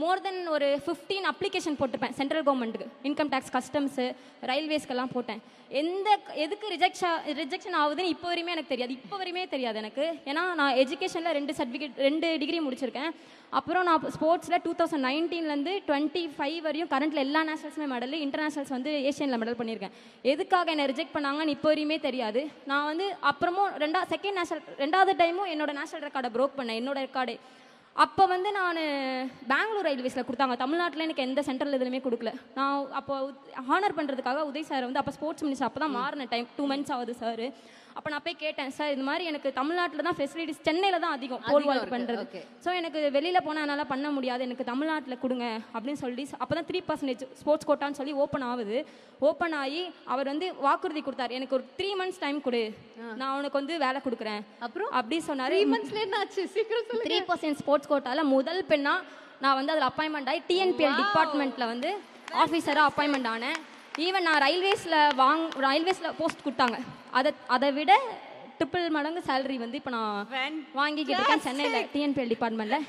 மோர் தென் ஒரு 15 அப்ளிகேஷன் போட்டிருப்பேன் சென்ட்ரல் கவர்மெண்ட்டுக்கு, இன்கம் டேக்ஸ், கஸ்டம்ஸு, ரயில்வேஸ்க்கெல்லாம் போட்டேன். எதுக்கு ரிஜெக்ஷன் ஆகுதுன்னு இப்போ வரையுமே எனக்கு தெரியாது. இப்போ வரையுமே தெரியாது எனக்கு. ஏன்னா நான் எஜுகேஷனில் 2 டிகிரி முடிச்சிருக்கேன். அப்புறம் நான் ஸ்போர்ட்ஸில் 2019 25 வரையும் கரண்ட்டில் எல்லா நேஷனல்ஸுமே மெடல், இன்டர்நேஷனல்ஸ் வந்து ஏஷியனில் மெடல் பண்ணியிருக்கேன். எதுக்காக என்னை ரிஜெக்ட் பண்ணாங்கன்னு இப்போ வரையுமே தெரியாது. நான் வந்து அப்புறமும் ரெண்டாவது டைமும் என்னோட நேஷனல் ரெக்கார்டை ப்ரோக் பண்ணேன், என்னோட ரெக்கார்டே. அப்போ வந்து நான் பெங்களூர் ரயில்வேஸில் கொடுத்தாங்க. தமிழ்நாட்டில் எனக்கு எந்த சென்ட்ரல் இதுலையுமே கொடுக்கல. நான் அப்போ ஹானர் பண்ணுறதுக்காக உதய் சார் வந்து அப்போ ஸ்போர்ட்ஸ் மினிஸ்டர், அப்போ தான் மாறின டைம், 2 months ஆகுது சார். அப்போ நான் போய் கேட்டேன், சார் இது மாதிரி எனக்கு தமிழ்நாட்டில் தான் ஃபெசிலிட்டிஸ், சென்னையில் தான் அதிகம் போல் வால்ட் பண்ணுறது. ஸோ எனக்கு வெளியில் போனால் என்னால் பண்ண முடியாது, எனக்கு தமிழ்நாட்டில் கொடுங்க அப்படின்னு சொல்லி அப்போ தான் 3% ஸ்போர்ட்ஸ் கோட்டான்னு சொல்லி ஓப்பன் ஆகுது. ஓப்பன் ஆகி அவர் வந்து வாக்குறுதி கொடுத்தாரு, எனக்கு ஒரு 3 months டைம் கொடு, நான் உனக்கு வந்து வேலை கொடுக்குறேன் அப்புறம் அப்படி சொன்னார். 3% ஸ்போர்ட்ஸ் கோட்டாவில் முதல் பெண்ணா நான் வந்து அதில் அப்பாயின்மெண்ட் ஆகி டிஎன்பிஎல் டிபார்ட்மெண்ட்டில் வந்து ஆஃபீஸராக அப்பாயின்மெண்ட் ஆனேன். ஈவன் நான் ரயில்வேஸில் போஸ்ட் கொடுத்தாங்க, அதை விட 3 மடங்கு சேலரி வந்து இப்போ நான் வாங்கிக்கிட்டு இருக்கேன் சென்னையில் டிஎன்பிஎல் டிபார்ட்மெண்ட்டில்.